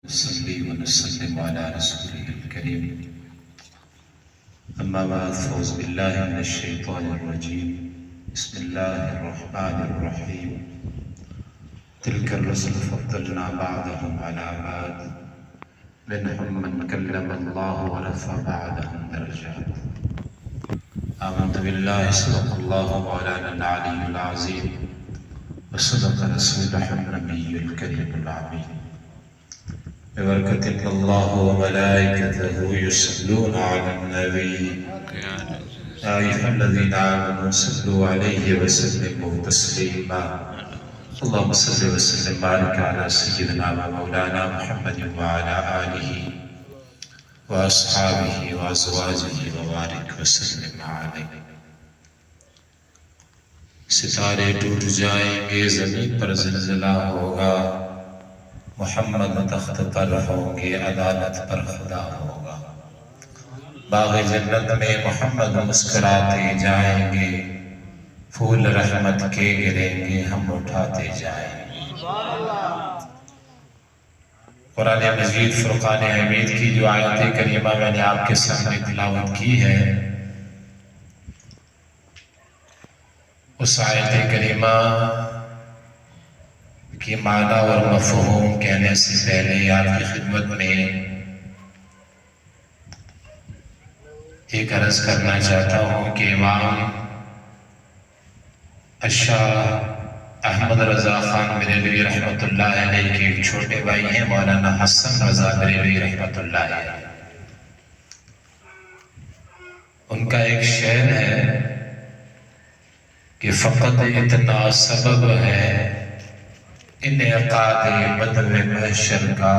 نصلي ونسلم على رسوله الكريم. أما بعد، فأعوذ بالله من الشيطان الرجيم. بسم الله الرحمن الرحيم. تلك الرسل فضلنا بعضهم على بعض منهم من كلم الله ورفع بعضهم درجات. آمنت بالله صدق الله مولانا العلي العظيم وصدق رسوله النبي الكريم العظيم. ببركة الله وملائكته يصلون على النبي يا أيها الذين آمنوا صلوا عليه وسلموا تسليما. اللهم صل وسلم وبارك على سيدنا ومولانا محمد وعلى آله وأصحابه وأزواجه وبارك وسلم عليه. ستارے ٹوٹ جائیں گے، زمین پر زلزلہ ہوگا، محمد تخت پر ہوں گے، عدالت پر خدا ہوگا. باغ جنت میں محمد مسکراتے جائیں گے، پھول رحمت کے گریں گے، ہم اٹھاتے جائیں گے. قرآن مجید فرقان حمید کی جو آیت کریمہ میں نے آپ کے سامنے تلاوت کی ہے، اس آیت کریمہ کی معنی اور مفہوم کہنے سے پہلے آپ کی خدمت میں ایک عرض کرنا چاہتا ہوں کہ امام الشاہ احمد رضا خان بریلوی رحمۃ اللہ علیہ کے ایک چھوٹے بھائی ہیں، مولانا حسن رضا بریلوی رحمۃ اللہ علیہ. ان کا ایک شعر ہے کہ فقط اتنا سبب ہے انعقاد بدر محشر کا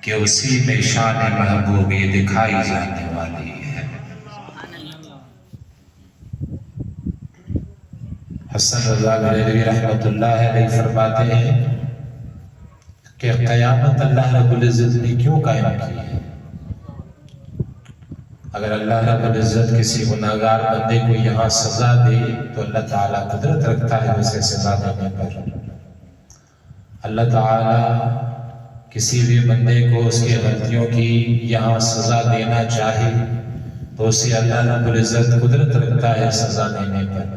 کہ اسی میں شان محبوبی دکھائی جانے والی ہے. حسن رضا بریلوی رحمۃ اللہ علیہ فرماتے ہیں کہ قیامت اللہ رب العزت نے کیوں قائم کی ہے؟ اگر اللہ رب العزت کسی گناہگار بندے کو یہاں سزا دے تو اللہ تعالیٰ قدرت رکھتا ہے اسے سزا دینے پر. اللہ تعالیٰ کسی بھی بندے کو اس کی غلطیوں کی یہاں سزا دینا چاہے تو اسے اللہ رب العزت قدرت رکھتا ہے سزا دینے پر.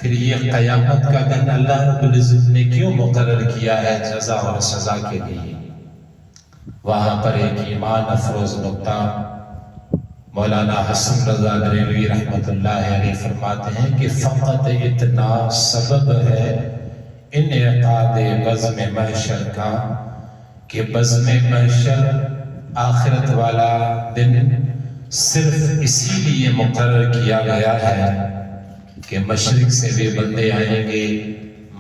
پھر یہ قیامت کا دن اللہ رب العزت نے کیوں مقرر کیا ہے جزا اور سزا کے لیے؟ وہاں پر ایک ایمان افروز نقطہ مولانا حسن رضا بریلوی رحمۃ اللہ علیہ فرماتے ہیں کہ فقط اتنا سبب ہے انعقاد بزم محشر کا کہ بزم محشر آخرت والا دن صرف اسی لیے مقرر کیا گیا ہے کہ مشرق سے بھی بندے آئیں گے،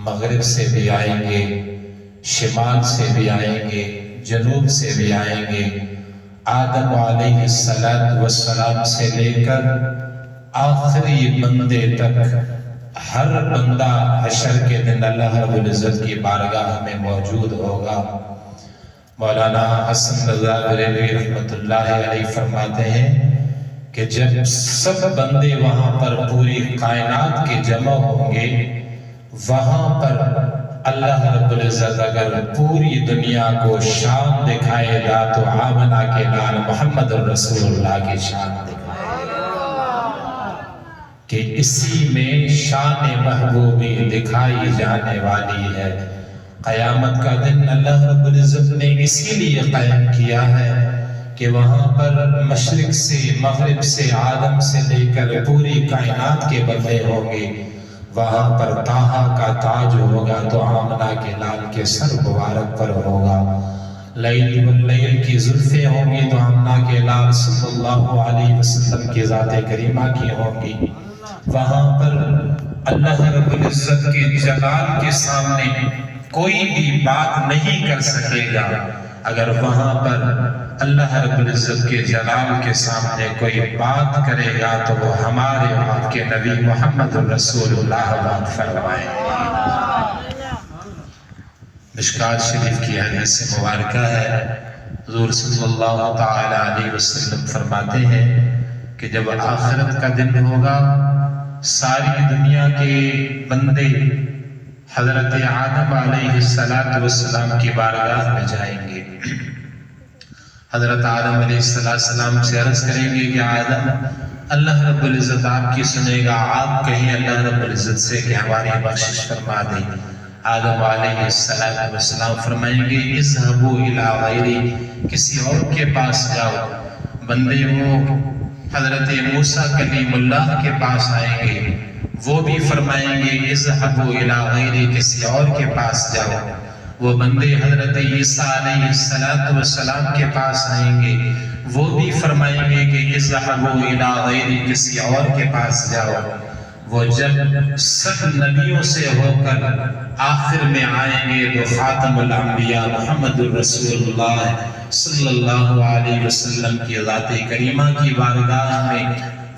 مغرب سے بھی آئیں گے، شمال سے بھی آئیں گے، جنوب سے بھی آئیں گے. آدم علیہ السلام سے لے کر آخری بندے تک ہر بندہ حشر کے دن اللہ رب العزت کی بارگاہ میں موجود ہوگا. مولانا حسن رضا بریلوی رحمۃ اللہ علیہ فرماتے ہیں کہ جب سب بندے وہاں پر پوری کائنات کے جمع ہوں گے، وہاں پر اللہ رب العزت اگر پوری دنیا کو شان دکھائے گا تو آمنہ کے لال محمد الرسول اللہ کی شان دکھائے گا کہ اسی میں شان محبوبی دکھائی جانے والی ہے. قیامت کا دن اللہ رب العزت نے اسی لیے قائم کیا ہے کہ وہاں پر مشرق سے مغرب سے آدم سے لے کر پوری کائنات کے بندے ہوں گے. وہاں پر طٰہٰ کا تاج ہوگا تو آمنہ کے لال کے سر مبارک پر ہوگا. لیل واللیل کی زلفیں ہوں گی تو آمنہ کے لال صلی اللہ علیہ وسلم کی ذات کریمہ کی ہوں گی. وہاں پر اللہ رب العزت کے جلال کے سامنے کوئی بھی بات نہیں کر سکے گا. اگر وہاں پر اللہ رب العزت کے جلال کے سامنے کوئی بات کرے گا تو وہ ہمارے آپ کے نبی محمد الرسول اللہ بات فرمائیں گے. مشکات شریف کی حدیث سے مبارکہ ہے، حضور صلی اللہ تعالی علیہ وسلم فرماتے ہیں کہ جب آخرت کا دن ہوگا، ساری دنیا کے بندے حضرت آدم علیہ السلام کی بارگاہ میں جائیں گے. حضرت آدم علیہ السلام سے عرض کریں گے کہ آدم اللہ رب العزت آپ کی سنے گا، آپ کہیں اللہ رب العزت سے کہ ہماری بخشش فرما دے. آدم علیہ السلام فرمائیں گے اذهبوا الی غیری، کسی اور کے پاس جاؤ. بندے وہ حضرت موسیٰ کلیم اللہ کے پاس آئیں گے، وہ بھی فرمائیں گے اذهبوا الی غیری، کسی اور کے پاس جاؤ. وہ بندے حضرت عیسیٰ علیہ السلام کے پاس آئیں گے، وہ بھی فرمائیں گے کہ اذهبوا الی غیری، کسی اور کے پاس جاؤ. وہ جب سب نبیوں سے ہو کر آخر میں آئیں گے تو خاتم الانبیاء محمد الرسول اللہ صلی اللہ علیہ وسلم کی ذات کریمہ کی بارگاہ میں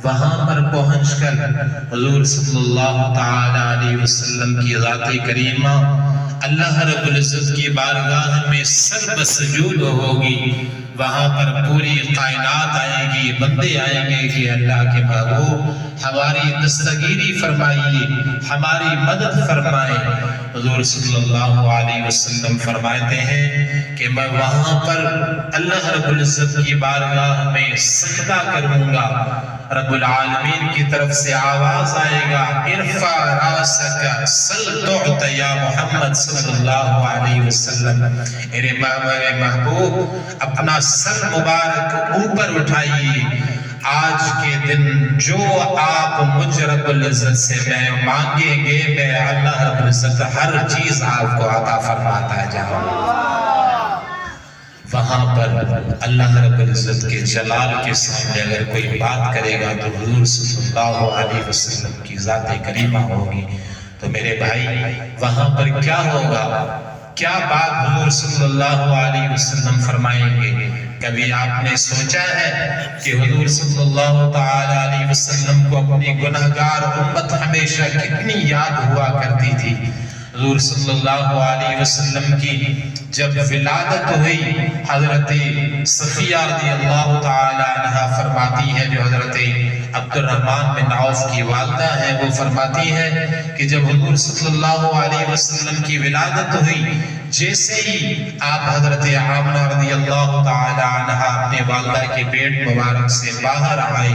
وہاں پر پہنچ کر حضور صلی اللہ تعالی علیہ وسلم کی ذات کریمہ اللہ رب العزت کی بارگاہ میں سر بسجود ہوگی. وہاں پر پوری کائنات آئے گی، بندے آئیں گے کہ اللہ کے محبوب ہماری دستگیری فرمائیے، ہماری مدد فرمائیں. حضور صلی اللہ علیہ وسلم فرماتے ہیں کہ میں وہاں پر اللہ رب العزت کی بارگاہ میں سجدہ کروں گا. رب العالمین کی طرف سے آواز آئے گا ارفع راسک سل تعط یا محمد صلی اللہ علیہ وسلم، میرے محبوب اپنا سر مبارک اوپر اٹھائیے. آج کے دن جو آپ مجھ رب العزت سے میں مانگیں گے میں اللہ رب العزت ہر چیز آپ کو عطا فرماتا جاؤں. وہاں پر اللہ رب العزت کے جلال کے سامنے اگر کوئی بات کرے گا تو حضور صلی اللہ علیہ وسلم کی ذات کریمہ ہوگی. تو میرے بھائی وہاں پر کیا ہوگا، کیا بات حضور صلی اللہ علیہ وسلم فرمائیں گے؟ کبھی آپ نے سوچا ہے کہ حضور صلی اللہ تعالی علیہ وسلم کو اپنی گناہگار امت ہمیشہ کتنی یاد ہوا کرتی تھی؟ حضور صلی اللہ علیہ وسلم کی جب ولادت ہوئی، حضرت صفیہ رضی اللہ تعالی عنہ فرماتی ہے، جو حضرت عبد الرحمن بن عوف کی والدہ ہیں، وہ فرماتی ہے کہ جب حضور صلی اللہ علیہ وسلم کی ولادت ہوئی، جیسے ہی آپ حضرت آمنہ رضی اللہ تعالی عنہ اپنے والدہ کے پیٹ مبارک سے باہر آئے،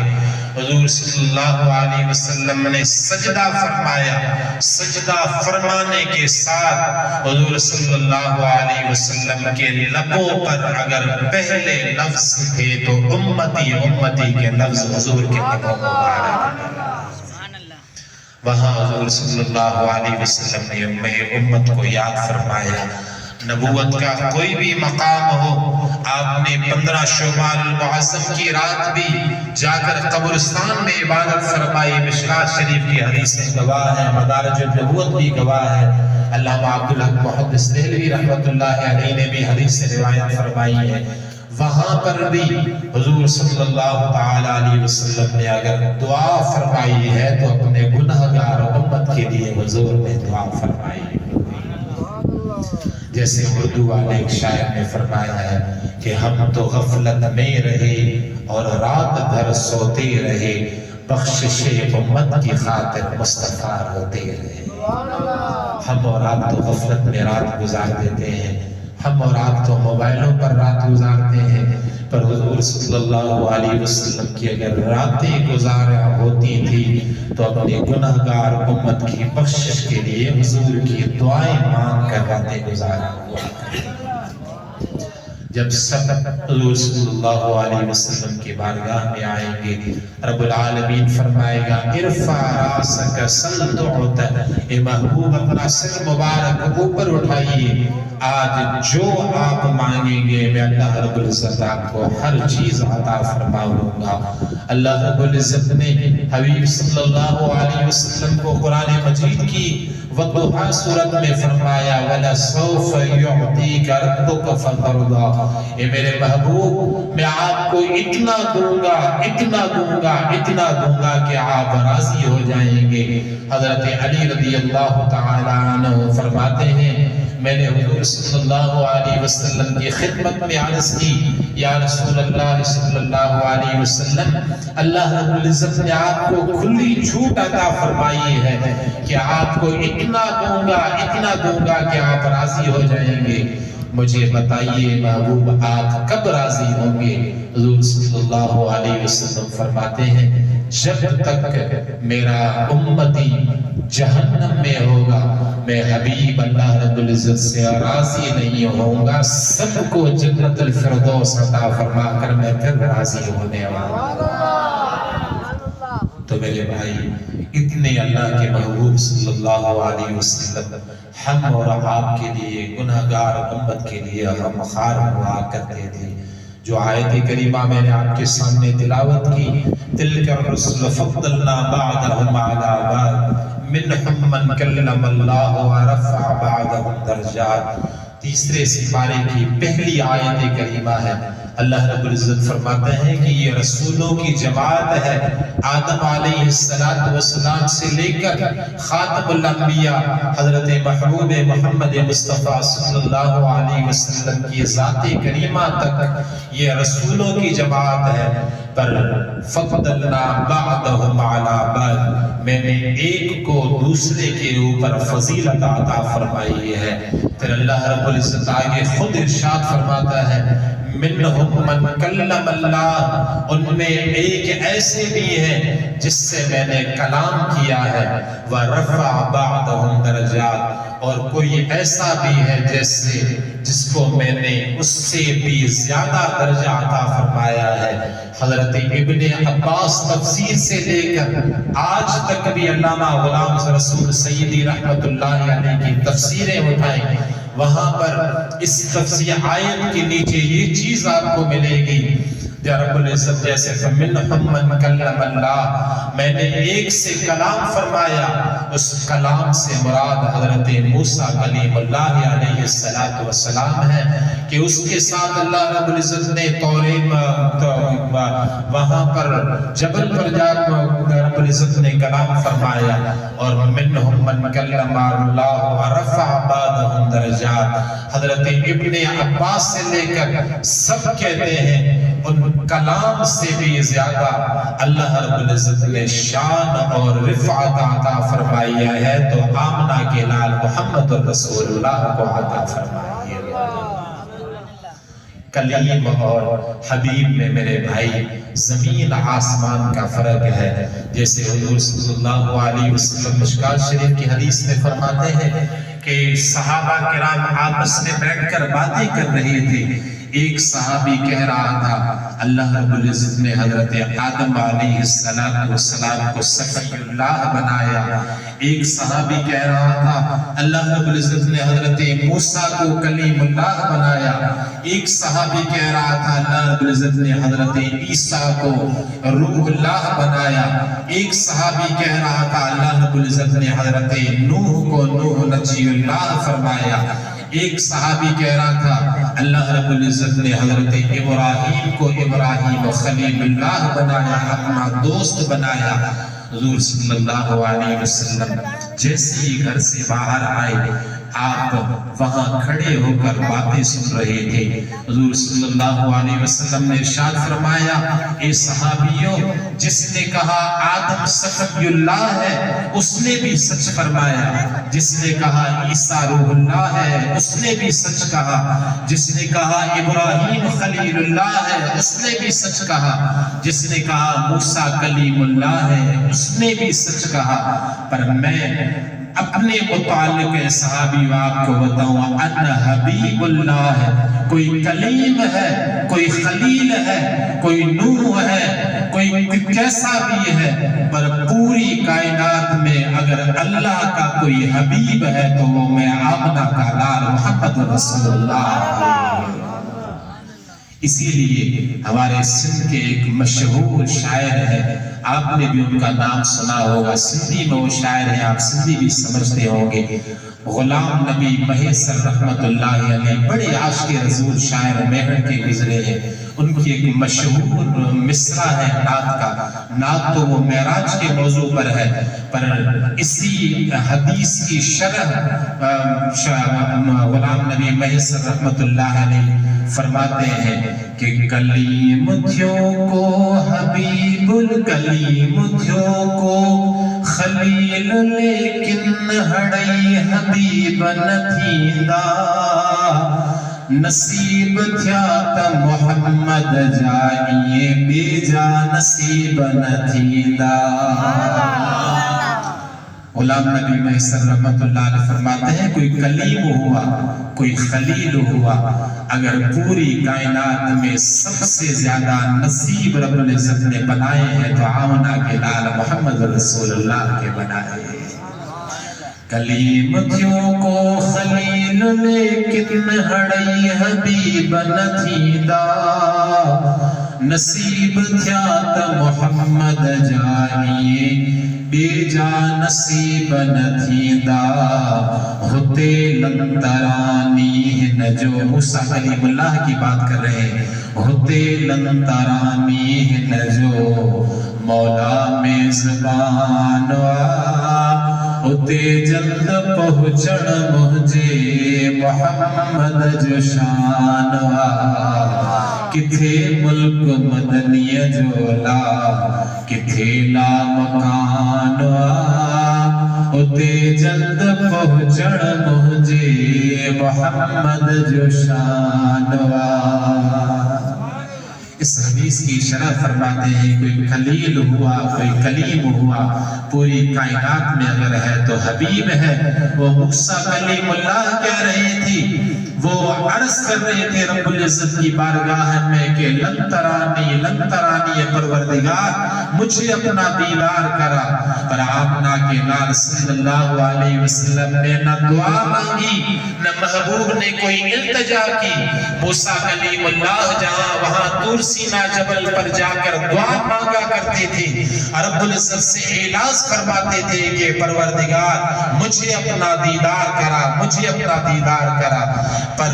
حضور صلی اللہ علیہ وسلم نے سجدہ فرمایا. سجدہ فرمانے کے ساتھ حضور صلی اللہ علیہ وسلم کے لبوں پر اگر پہلے لفظ تھے تو امتی امتی کے لفظ حضور کے لبوں مبارک. وہاں حضور صلی اللہ علیہ وسلم نے امت کو یاد فرمایا. نبوت کا کوئی بھی مقام ہو، آپ نے 15 شوال المعظم کی رات بھی جا کر قبرستان میں عبادت فرمائی. مشکات شریف کی حدیث گواہ ہے، مدارج النبوت بھی گواہ ہے. علامہ عبدالحق محدث دہلوی رحمۃ اللہ علیہ نے بھی حدیث سے روایت فرمائی ہے. وہاں پر بھی حضور صلی اللہ تعالی علیہ وسلم نے اگر دعا فرمائی ہے تو اپنے گناہگار امت کے لیے حضور نے دعا فرمائی. جیسے اردو والے ایک شاعر نے فرمایا ہے کہ ہم تو غفلت میں رہے اور رات بھر سوتے رہے، بخشش امت کی خاطر مصطفیٰ روتے رہے. ہم اور آپ تو غفلت میں رات گزار دیتے ہیں، ہم اور آپ تو موبائلوں پر رات گزارتے ہیں، پر حضور صلی اللہ علیہ وسلم کی اگر راتیں گزارا ہوتی تھی تو اپنے گناہگار امت کی بخشش کے لیے حضور کی دعائیں مانگ کر راتیں گزارا ہوا. جب سب حضور صلی اللہ علیہ وسلم کی بارگاہ میں آئیں گے، رب العالمین فرمائے گا ارفع راسک سل تعط، اے محبوب اپنا سر مبارک اوپر اٹھائیے. آج جو آپ مانگیں گے میں اللہ رب العزت آپ کو ہر چیز عطا فرماؤں گا. اللہ رب العزت نے حبیب صلی اللہ علیہ وسلم کو قرآن مجید کی وضحا سورت میں فرمایا وَلَسَوْفَ يُعْطِيكَ رَبُّكَ فَتَرْضَىٰ، اے میرے محبوب میں آپ کو اتنا دوں گا اتنا دوں گا اتنا دوں گا کہ آپ راضی ہو جائیں گے. حضرت علی رضی اللہ تعالی عنہ فرماتے ہیں میں نے حضور صلی اللہ علیہ وسلم کی خدمت میں عرض کی، یا رسول اللہ صلی اللہ علیہ وسلم، اللہ رب العزت نے آپ کو کھلی چھوٹ عطا فرمائی ہے کہ آپ کو اتنا دوں گا کہ آپ راضی ہو جائیں گے، مجھے بتائیے محبوب آپ کب راضی ہوں گے؟ حضور صلی اللہ علیہ وسلم فرماتے ہیں جب تک میرا امتی جہنم میں ہوگا میں حبیب اللہ رب العزت سے راضی نہیں ہوں گا، سب کو جنت الفردوس عطا فرما کر میں پھر راضی ہونے والا ہوں۔ تو میرے بھائی، اتنے اللہ کے محبوب صلی اللہ علیہ وسلم ہم اور آپ کے لیے، گناہگار امت کے لیے ہم خار ہوا کرتے تھے۔ جو آیت کریمہ میں نے آپ کے سامنے تلاوت کی، تِلْكَ الرُّسُلُ فَضَّلْنَا بَعْضَهُمْ عَلَىٰ بَعْضٍ مِّنْهُم مَّن كَلَّمَ اللَّهُ وَرَفَعَ بَعْضَهُمْ دَرَجَاتٍ۔ تیسرے سپارے کی پہلی آیت کریمہ ہے۔ اللہ رب العزت فرماتے ہیں کہ یہ رسولوں کی جماعت ہے، آدم علیہ السلام سے لے کر خاتم الانبیاء حضرت محبوب محمد مصطفیٰ صلی اللہ علیہ وسلم کی ذات کریمہ تک یہ رسولوں کی جماعت ہے۔ پر فضلنا بعضهم علی بعض، میں نے ایک کو دوسرے کے اوپر فضیلت عطا فرمائی ہے۔ پھر اللہ رب العزت آگے خود ارشاد فرماتا ہے منہم من کلم اللہ، ان میں ایک ایسے بھی ہیں جس سے میں نے کلام کیا ہے، ورفع بعضهم درجات، اور کوئی ایسا بھی ہے جس کو میں نے اس سے بھی زیادہ درجہ عطا فرمایا ہے۔ حضرت ابن عباس تفسیر سے لے کر آج تک بھی علامہ غلام رسول سیدی رحمت اللہ علیہ کی تفسیریں اٹھائیں، وہاں پر اس تفسیر آیت کے نیچے یہ چیز آپ کو ملے گی، یا رب العزت جیسے فَمِنْهُمْ مَنْ كَلَّمَ اللَّهُ، میں نے ایک سے کلام فرمایا، اس کلام سے مراد حضرت موسیٰ کلیم اللہ علیہ السلام ہے کہ اس کے ساتھ اللہ رب العزت نے وہاں پر جبل پر جا رب العزت نے کلام فرمایا، اور مِنْهُمْ مَنْ كَلَّمَ اللَّهُ وَرَفَعَ بَعْضَهُمْ درجات۔ حضرت ابن عباس سے لے کر سب کہتے ہیں ان کلام سے بھی زیادہ اللہ رب العزت نے شان اور رفعت عطا فرمائی ہے، تو آمنہ کے لال محمد رسول اللہ کو عطا فرمائی ہے۔ کلیم اور حبیب میں میرے بھائی زمین آسمان کا فرق ہے۔ جیسے حضور صلی اللہ علیہ وسلم مشکات شریف کی حدیث میں فرماتے ہیں کہ صحابہ کرام آپس میں بیٹھ کر باتیں کر رہے تھے، ایک صحابی کہہ رہا تھا اللہ رب العزت نے حضرت آدم علیہ السلام کو صفی اللہ بنایا، ایک صحابی کہہ رہا تھا اللہ رب العزت نے حضرت موسیٰ کو کلیم اللہ بنایا، ایک صحابی کہہ رہا تھا اللہ رب العزت نے حضرت عیسیٰ کو روح اللہ بنایا، ایک صحابی کہہ رہا تھا اللہ رب العزت نے حضرت نوح کو نوح نجی اللہ فرمایا، ایک صحابی کہہ رہا تھا اللہ رب العزت نے حضرت ابراہیم کو ابراہیم خلیل اللہ بنایا، اپنا دوست بنایا۔ حضور صلی اللہ علیہ وسلم جیسے ہی گھر سے باہر آئے، آپ وہاں کھڑے ہو کر باتیں سن رہے تھے۔ حضور صلی اللہ علیہ وسلم نے ارشاد فرمایا اے صحابیوں، جس نے کہا آدم صفی اللہ ہے اس نے بھی سچ فرمایا، جس نے کہا عیسیٰ روح اللہ ہے اس نے بھی سچ کہا، جس نے کہا ابراہیم خلیل اللہ ہے اس نے بھی سچ کہا، جس نے کہا موسیٰ کلیم اللہ ہے اس نے بھی سچ کہا۔ پر میں اپنے متعلق صحابی آپ کو بتاؤں، انا حبیب اللہ ہے، کوئی کلیم ہے، کوئی خلیل ہے، کوئی نوح ہے، کوئی کیسا بھی ہے، پر پوری کائنات میں اگر اللہ کا کوئی حبیب ہے تو وہ میں آمنہ کا لال محمد رسول اللہ۔ اسی لیے ہمارے سندھ کے ایک مشہور شاعر ہے آپ نے بھی ان کا نام سنا ہوگا، سندھی میں وہ شاعر ہیں، آپ سندھی بھی سمجھتے ہوں گے، غلام نبی مہیسر رحمت اللہ علیہ، بڑے عاشق رسول شاعر میہر کے گزرے ہیں۔ ان کی ایک مشہور مصرع ہے نعت کا، نعت تو وہ معراج کے موضوع پر ہے، پر اسی حدیث کی شرح غلام نبی مہیسر رحمت اللہ علیہ فرماتے ہیں کہ کلیم تھیو کو حبیب الکلیم تھیو کو خلیل لیکن ہڑئی حبیب نہ تھیندا، نصیب تھیا تا محمد جائیے بیجا نصیب نہ تھیندا۔ غلام نبی مہیسر رحمت اللہ علیہ فرماتے ہیں کوئی کلیم ہوا، کوئی خلیل ہوا، اگر پوری کائنات میں سب سے زیادہ نصیب رب العزت نے بنائے ہیں تو آمنہ کے لال محمد رسول اللہ کے بنائے ہیں۔ کلیم تھیوں کو خلیل لیکن ہڑئی حبیب نہ تھیندا، نصیب تھیا تا محمد جائیے بیجا نصیب نہ تھیندا، ہوتے لنترانی نجو، موسیٰ کلیم اللہ کی بات کر رہے ہیں، ہوتے لنترانی نجو مولا میں زبان ہوتے جلد پہنچن مجھے محمد جو شان کتھے ملک مدنی جولا کتھے لا مکان ہوتے جلد پہنچن مجھے محمد جو شان اس حدیث کی شرح فرماتے ہیں کوئی خلیل ہوا، کوئی کلیم ہوا، پوری کائنات میں اگر ہے تو حبیب ہے۔ وہ موسیٰ کلیم اللہ کہہ رہی تھی، وہ عرض کر رہے تھے رب العزت کی بارگاہ میں کہ لن ترانی پروردگار مجھے اپنا دیدار کرا، پر آمنہ کے لال صلی اللہ علیہ وسلم نے نہ دعا مانگی نہ محبوب نے کوئی التجا کی۔ موسیٰ کلیم اللہ جہاں وہاں طور سینہ جبل پر جا کر دعا مانگا کرتے تھے، رب العزت سے اعلاز فرماتے تھے کہ پروردگار مجھے اپنا دیدار کرا، مجھے اپنا دیدار کرا، پر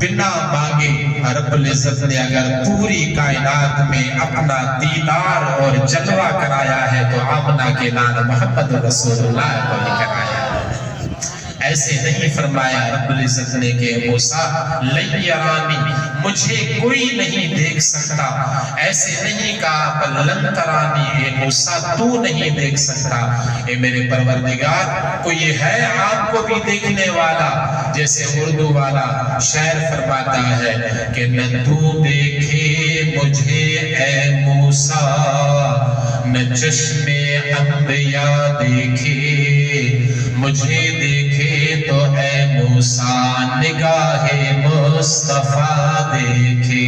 بنا مانگے رب العزت نے اگر پوری کائنات میں اپنا دیدار اور جلوہ کرایا ہے تو آمنہ کے لال محمد رسول اللہ کو بھی کرایا ہے۔ ایسے نہیں فرمایا رب العزت نے کہ موسیٰ لن یرانی مجھے کوئی نہیں دیکھ سکتا، ایسے نہیں کہا پر لن ترانی اے موسیٰ تو نہیں دیکھ سکتا، اے میرے پروردگار کوئی ہے آپ کو بھی دیکھنے والا، جیسے اردو والا شعر فرماتا ہے کہ نہ تو دیکھے مجھے اے موسیٰ نہ چشم انبیاء دیکھے، مجھے دیکھے تو اے موسیٰ نگاہ مصطفیٰ دیکھے۔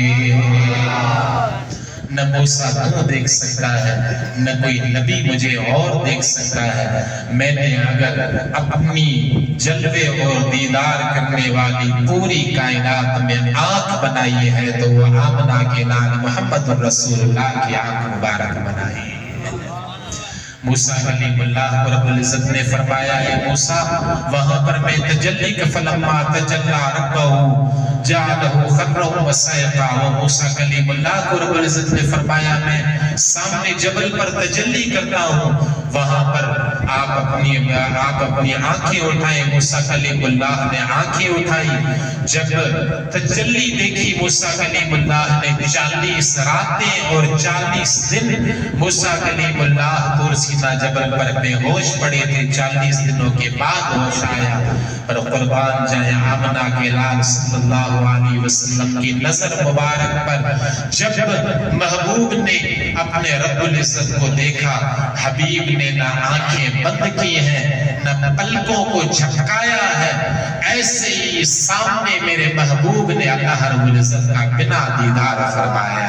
نہ موسیٰ تو دیکھ سکتا ہے، نہ کوئی نبی مجھے اور دیکھ سکتا ہے، میں نے اگر اپنی جلوے اور دیدار کرنے والی پوری کائنات میں آنکھ بنائی ہے تو وہ آمنہ کے لال محمد رسول اللہ کی آنکھ مبارک بنائی۔ موسیٰ کلیم اللہ کو رب العزت نے فرمایا ہے موسیٰ وہاں پر میں تجلی کا فلما تجلی ربہ جعلہ خرہ وسائقہ، وہ موسیٰ کلیم اللہ کو رب العزت نے فرمایا میں سامنے جبل پر تجلی کرتا ہوں، وہاں پر آپ اپنی آنکھیں اٹھائیں۔ موسیٰ کلیم اللہ نے آنکھیں اٹھائی، جب تجلی دیکھی موسیٰ کلیم اللہ نے 40 راتیں اور 40 دن موسیٰ کلیم اللہ طور سینہ جبل پر بے ہوش پڑے تھے، 40 دنوں کے بعد ہوش آیا، پر قربان جائیں آمنہ کے لال صلی اللہ علیہ وسلم کی نظر مبارک پر جب محبوب نے اپنے رب العزت کو دیکھا، حبیب نے نہ آنکھیں بند کی ہیں نہ پلکوں کو جھپکایا ہے، ایسے ہی سامنے میرے محبوب نے اللہ رب العزت کا بنا دیدار فرمایا۔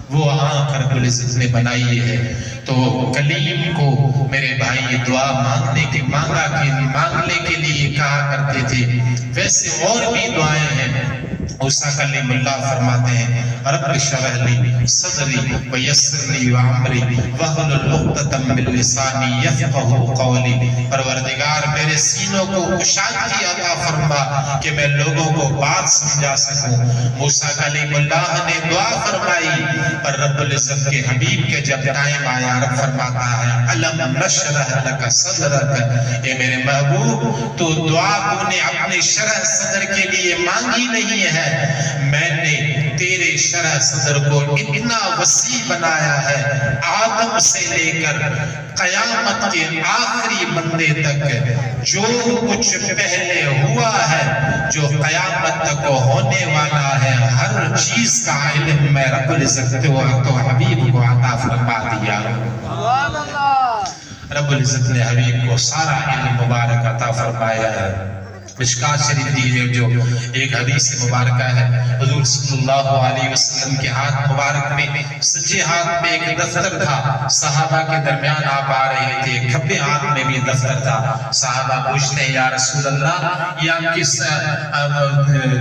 وہ آنکھ رب العزت نے بنائی ہے تو کلیم کو میرے بھائی دعا مانگنے کے لیے کہا کرتے تھے۔ ویسے اور بھی دعائیں ہیں، موسیٰ کلیم اللہ فرماتے ہیں رب اشرح لی صدری ویسر لی وعمری واحلل عقدۃ من لسانی یفقہوا قولی، پروردگار میرے سینوں کو کشادگی عطا فرما کہ میں لوگوں کو بات سمجھا سکوں۔ موسیٰ کلیم اللہ نے دعا فرمائی، پر رب العزت کے حبیب کے جب ٹائم آیا رب فرماتا ہے الم نشرح لک صدرک، اے میرے محبوب تو دعا تو نے اپنے شرح صدر کے لیے مانگی نہیں ہے، میں نے تیرے شرح صدر کو اتنا وسیع بنایا ہے، آدم سے لے کر قیامت کے آخری بندے تک جو کچھ پہلے ہوا ہے، جو قیامت تک ہونے والا ہے، ہر چیز کا علم میں رب العزت تو حبیب کو عطا فرما دیا۔ رب العزت نے حبیب کو سارا علم مبارک عطا فرمایا ہے۔ مشکات شریف دی ہے جو ایک حدیث مبارکہ ہے، حضور صلی اللہ علیہ وسلم کے ہاتھ مبارک میں سجے ہاتھ میں ایک دفتر تھا، صحابہ کے درمیان آپ آ رہے تھے، کھبے ہاتھ میں بھی دفتر تھا۔ صحابہ پوچھتے ہیں یا رسول اللہ یہ آپ کس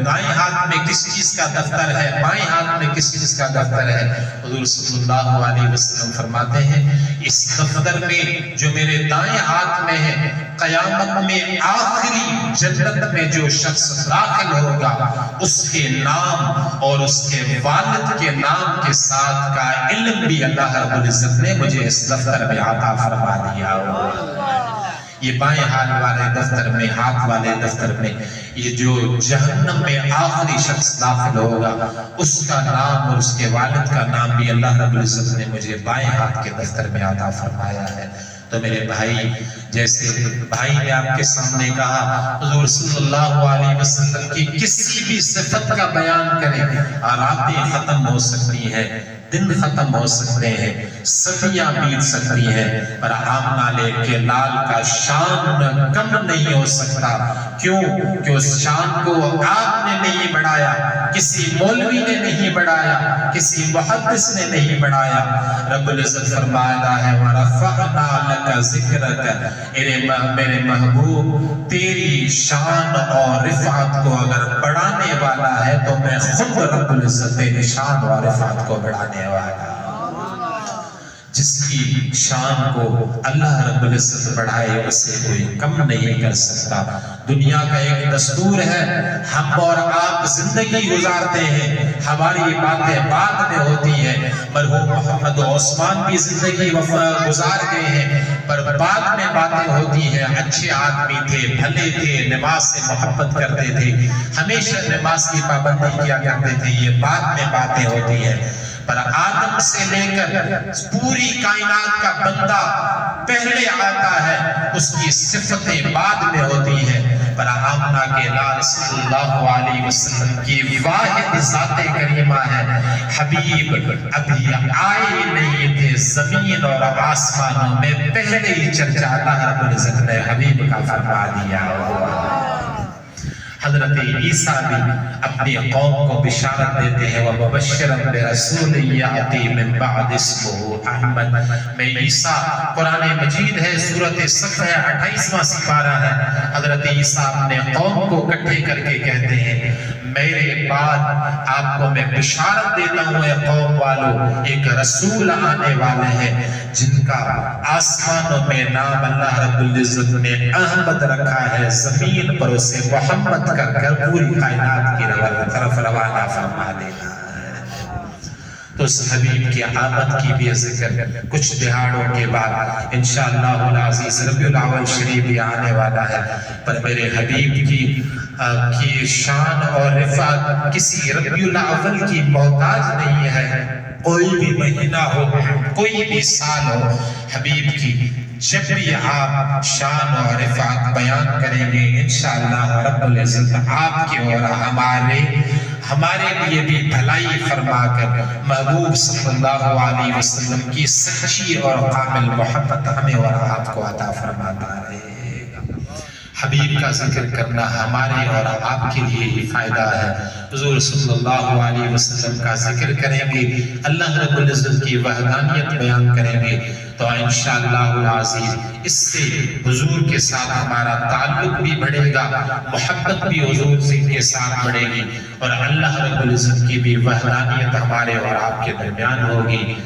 دائیں ہاتھ میں کس چیز کا دفتر ہے، بائیں ہاتھ میں کس چیز کا دفتر ہے؟ حضور صلی اللہ علیہ وسلم فرماتے ہیں اس دفتر میں جو میرے دائیں ہاتھ میں ہے، قیامت میں آخری جنت میں جو شخص داخل ہوگا اس کے نام اور اس کے والد کے نام کے ساتھ کا علم بھی اللہ رب العزت نے مجھے اس دفتر میں عطا فرما دیا ہوگا۔ یہ بائیں ہاتھ والے دفتر میں، ہاتھ والے دفتر میں، یہ جو جہنم میں آخری شخص داخل ہوگا اس کا نام اور اس کے والد کا نام بھی اللہ رب العزت نے مجھے بائیں ہاتھ کے دفتر میں عطا فرمایا ہے۔ تو میرے بھائی، جیسے بھائی نے آپ کے سامنے کہا حضور صلی اللہ علیہ وسلم کی کسی بھی صفت کا بیان کریں، راتیں ختم ہو سکتی ہیں، دن ختم ہو سکتے ہیں، صدیاں بیت سکتی ہیں، پر آمنہ لے کے لال کا شان کم نہیں ہو سکتا۔ کیوں؟ کہ اس شان کو آپ نے نہیں بڑھایا، کسی مولوی نے نہیں بڑھایا، کسی محدث نے نہیں بڑھایا۔ رب العزت فرمایا ہے وَرَفَعْنَا لَكَ ذِكْرَكَ، میرے محبوب تیری شان اور رفعت کو اگر بڑھانے والا ہے تو میں خود رب العزت تیری شان اور رفعت کو بڑھانے والا۔ جس کی شان کو اللہ رب العزت بڑھائے اسے کوئی کم نہیں کر سکتا۔ دنیا کا ایک دستور ہے، ہم اور آپ زندگی گزارتے ہیں، ہماری باتیں بعد میں ہوتی ہیں۔ مرحوم محمد عثمان بھی زندگی گزار گئے ہیں، پر بعد میں باتیں ہوتی ہیں۔ اچھے آدمی تھے، بھلے تھے، نماز سے محبت کرتے تھے، ہمیشہ نماز کی پابندی کیا کرتے تھے، یہ بعد میں باتیں ہوتی ہیں۔ پر آدم سے لے کر پوری کائنات کا بندہ پہلے آتا ہے، اس کی صفتیں بعد میں ہوتی ہیں۔ پر آمنہ کے لال صلی اللہ علیہ وسلم کی واحد ذات کریمہ ہے، حبیب ابھی آئے نہیں تھے زمین اور آسمانوں میں، پہلے ہی چرچا اللہ رب العزت نے حبیب کا فرما دیا ہوا۔ حضرت عیسیٰ بھی اپنی قوم کو بشارت دیتے ہیں وَمُبَشِّرًا بِرَسُولٍ يَأْتِي مِن بَعْدِ اسْمُهُ احمد۔ میں عیسیٰ، قرآن مجید ہے، سورۃ صف ہے، 28واں سپارہ ہے۔ حضرت عیسیٰ اپنے قوم کو اکٹھے کر کے کہتے ہیں میرے بعد آپ کو میں بشارت دیتا ہوں اے قوم والو، ایک رسول آنے والے ہیں جن کا آسمانوں میں نام اللہ رب العزت نے احمد رکھا ہے، زمین پر اسے محمد کر کر پوری کائنات کی طرف روانہ فرما دینا ہے۔ تو اس حبیب کی آمد کی بھی ذکر کچھ دہاڑوں کے بعد انشاءاللہ العزیز ربیع الاول شریف بھی آنے والا ہے۔ پر میرے حبیب کی شان اور رفعت کسی ربیع الاول کی محتاج نہیں ہے۔ کوئی بھی مہینہ ہو، کوئی بھی سال ہو، حبیب کی جب بھی آپ شان اور رفعت بیان کریں گے انشاءاللہ رب العزت آپ کے اور ہمارے لیے بھی بھلائی فرما کر محبوب صلی اللہ علیہ وسلم کی سچی اور کامل محبت ہمیں اور آپ کو عطا فرماتا رہے گا۔ حبیب کا ذکر کرنا ہمارے اور آپ کے لیے ہی فائدہ ہے۔ حضور صلی اللہ علیہ وسلم کا ذکر کریں گے، اللہ رب العزت کی وحدانیت بیان کریں گے تو انشاءاللہ العزیز اس سے حضور کے ساتھ ہمارا تعلق بھی بڑھے گا، محبت بھی حضور کے ساتھ بڑھے گی، اور اللہ رب العزت کی بھی وحدانیت ہمارے اور آپ کے درمیان ہوگی۔